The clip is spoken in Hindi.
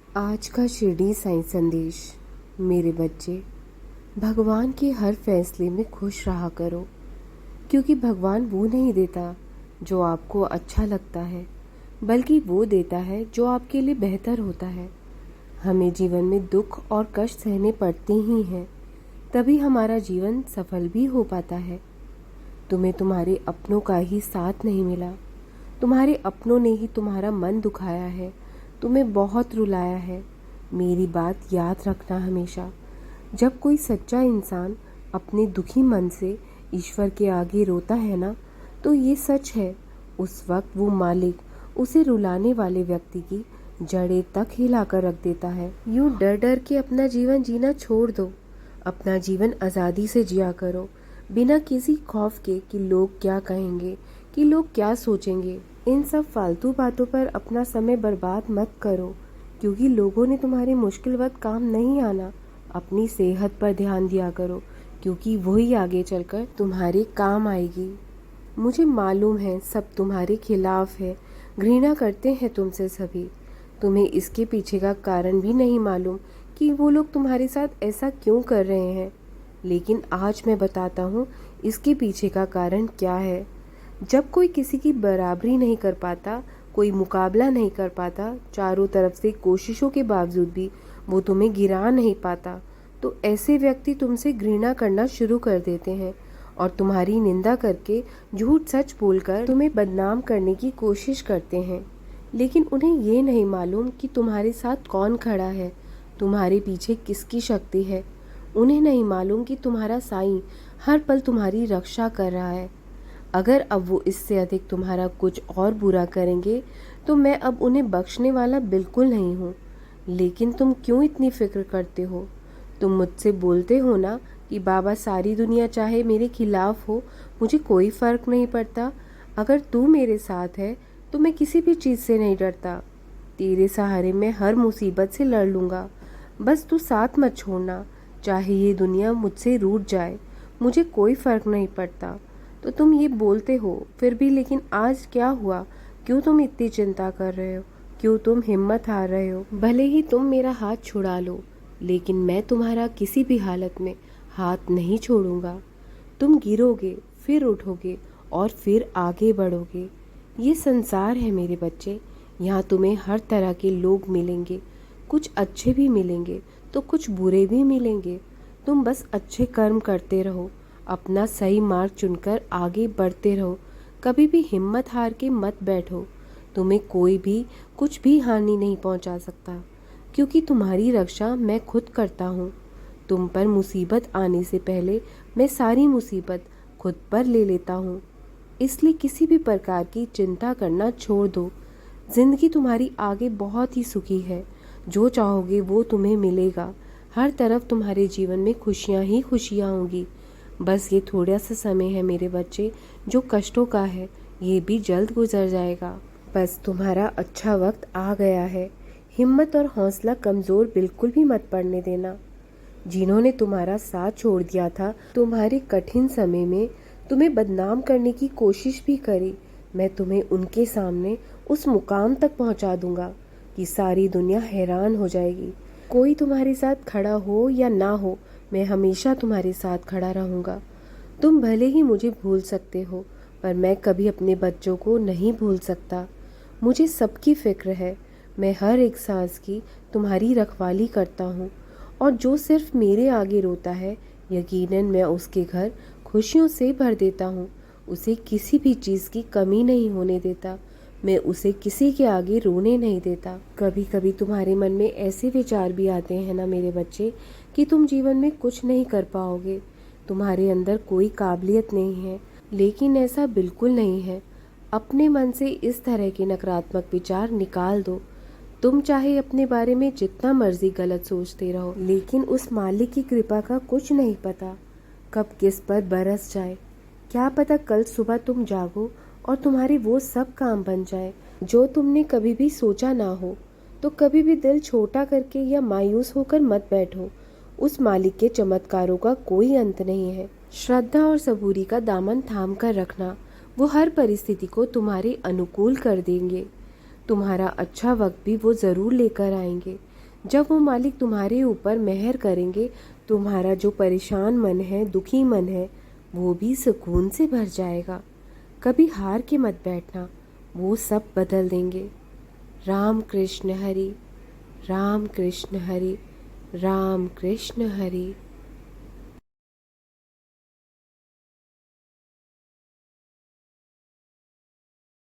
आज का शिरडी साईं संदेश। मेरे बच्चे, भगवान के हर फैसले में खुश रहा करो, क्योंकि भगवान वो नहीं देता जो आपको अच्छा लगता है, बल्कि वो देता है जो आपके लिए बेहतर होता है। हमें जीवन में दुख और कष्ट सहने पड़ते ही हैं, तभी हमारा जीवन सफल भी हो पाता है। तुम्हें तुम्हारे अपनों का ही साथ नहीं मिला, तुम्हारे अपनों ने ही तुम्हारा मन दुखाया है, तुम्हें बहुत रुलाया है। मेरी बात याद रखना हमेशा। जब कोई सच्चा इंसान अपने दुखी मन से ईश्वर के आगे रोता है ना, तो ये सच है, उस वक्त वो मालिक उसे रुलाने वाले व्यक्ति की जड़ें तक हिलाकर रख देता है। यूं डर डर के अपना जीवन जीना छोड़ दो। अपना जीवन आज़ादी से जिया करो, बिना किसी खौफ के कि लोग क्या कहेंगे, कि लोग क्या सोचेंगे। इन सब फालतू बातों पर अपना समय बर्बाद मत करो, क्योंकि लोगों ने तुम्हारे मुश्किल वक्त काम नहीं आना। अपनी सेहत पर ध्यान दिया करो, क्योंकि वही आगे चलकर तुम्हारे काम आएगी। मुझे मालूम है सब तुम्हारे खिलाफ है, घृणा करते हैं तुमसे सभी। तुम्हें इसके पीछे का कारण भी नहीं मालूम कि वो लोग तुम्हारे साथ ऐसा क्यों कर रहे हैं, लेकिन आज मैं बताता हूँ इसके पीछे का कारण क्या है। जब कोई किसी की बराबरी नहीं कर पाता, कोई मुकाबला नहीं कर पाता, चारों तरफ से कोशिशों के बावजूद भी वो तुम्हें गिरा नहीं पाता, तो ऐसे व्यक्ति तुमसे घृणा करना शुरू कर देते हैं और तुम्हारी निंदा करके झूठ सच बोलकर तुम्हें बदनाम करने की कोशिश करते हैं। लेकिन उन्हें ये नहीं मालूम कि तुम्हारे साथ कौन खड़ा है, तुम्हारे पीछे किसकी शक्ति है। उन्हें नहीं मालूम कि तुम्हारा साईं हर पल तुम्हारी रक्षा कर रहा है। अगर अब वो इससे अधिक तुम्हारा कुछ और बुरा करेंगे, तो मैं अब उन्हें बख्शने वाला बिल्कुल नहीं हूँ। लेकिन तुम क्यों इतनी फिक्र करते हो? तुम मुझसे बोलते हो ना कि बाबा सारी दुनिया चाहे मेरे खिलाफ हो, मुझे कोई फ़र्क नहीं पड़ता। अगर तू मेरे साथ है तो मैं किसी भी चीज़ से नहीं डरता। तेरे सहारे मैं हर मुसीबत से लड़ लूँगा। बस तू साथ मत छोड़ना। चाहे ये दुनिया मुझसे रूठ जाए, मुझे कोई फ़र्क नहीं पड़ता। तो तुम ये बोलते हो फिर भी, लेकिन आज क्या हुआ? क्यों तुम इतनी चिंता कर रहे हो? क्यों तुम हिम्मत हार रहे हो? भले ही तुम मेरा हाथ छुड़ा लो, लेकिन मैं तुम्हारा किसी भी हालत में हाथ नहीं छोड़ूंगा। तुम गिरोगे, फिर उठोगे और फिर आगे बढ़ोगे। ये संसार है मेरे बच्चे, यहाँ तुम्हें हर तरह के लोग मिलेंगे। कुछ अच्छे भी मिलेंगे तो कुछ बुरे भी मिलेंगे। तुम बस अच्छे कर्म करते रहो, अपना सही मार्ग चुनकर आगे बढ़ते रहो। कभी भी हिम्मत हार के मत बैठो। तुम्हें कोई भी कुछ भी हानि नहीं पहुंचा सकता, क्योंकि तुम्हारी रक्षा मैं खुद करता हूँ। तुम पर मुसीबत आने से पहले मैं सारी मुसीबत खुद पर ले लेता हूँ। इसलिए किसी भी प्रकार की चिंता करना छोड़ दो। जिंदगी तुम्हारी आगे बहुत ही सुखी है। जो चाहोगे वो तुम्हें मिलेगा। हर तरफ तुम्हारे जीवन में खुशियाँ ही खुशियाँ होंगी। बस ये थोड़ा सा समय है मेरे बच्चे, जो कष्टों का है, ये भी जल्द गुजर जाएगा। बस तुम्हारा अच्छा वक्त आ गया है। हिम्मत और हौसला कमज़ोर बिल्कुल भी मत पड़ने देना। जिन्होंने तुम्हारा साथ छोड़ दिया था, तुम्हारे कठिन समय में तुम्हें बदनाम करने की कोशिश भी करी, मैं तुम्हें उनके सामने उस मुकाम तक पहुंचा दूंगा कि सारी दुनिया हैरान हो जाएगी। कोई तुम्हारे साथ खड़ा हो या ना हो, मैं हमेशा तुम्हारे साथ खड़ा रहूँगा। तुम भले ही मुझे भूल सकते हो, पर मैं कभी अपने बच्चों को नहीं भूल सकता। मुझे सबकी फ़िक्र है। मैं हर एक सांस की तुम्हारी रखवाली करता हूँ, और जो सिर्फ मेरे आगे रोता है, यकीनन मैं उसके घर खुशियों से भर देता हूँ। उसे किसी भी चीज़ की कमी नहीं होने देता। मैं उसे किसी के आगे रोने नहीं देता। कभी कभी तुम्हारे मन में ऐसे विचार भी आते हैं ना मेरे बच्चे, कि तुम जीवन में कुछ नहीं कर पाओगे, तुम्हारे अंदर कोई काबिलियत नहीं है। लेकिन ऐसा बिल्कुल नहीं है। अपने मन से इस तरह के नकारात्मक विचार निकाल दो। तुम चाहे अपने बारे में जितना मर्जी गलत सोचते रहो, लेकिन उस मालिक की कृपा का कुछ नहीं पता कब किस पर बरस जाए। क्या पता कल सुबह तुम जागो और तुम्हारे वो सब काम बन जाए जो तुमने कभी भी सोचा ना हो। तो कभी भी दिल छोटा करके या मायूस होकर मत बैठो। उस मालिक के चमत्कारों का कोई अंत नहीं है। श्रद्धा और सबूरी का दामन थाम कर रखना। वो हर परिस्थिति को तुम्हारे अनुकूल कर देंगे। तुम्हारा अच्छा वक्त भी वो ज़रूर लेकर आएंगे। जब वो मालिक तुम्हारे ऊपर मेहर करेंगे, तुम्हारा जो परेशान मन है, दुखी मन है, वो भी सुकून से भर जाएगा। कभी हार के मत बैठना, वो सब बदल देंगे। राम कृष्ण हरि, राम कृष्ण हरि, राम कृष्ण हरि।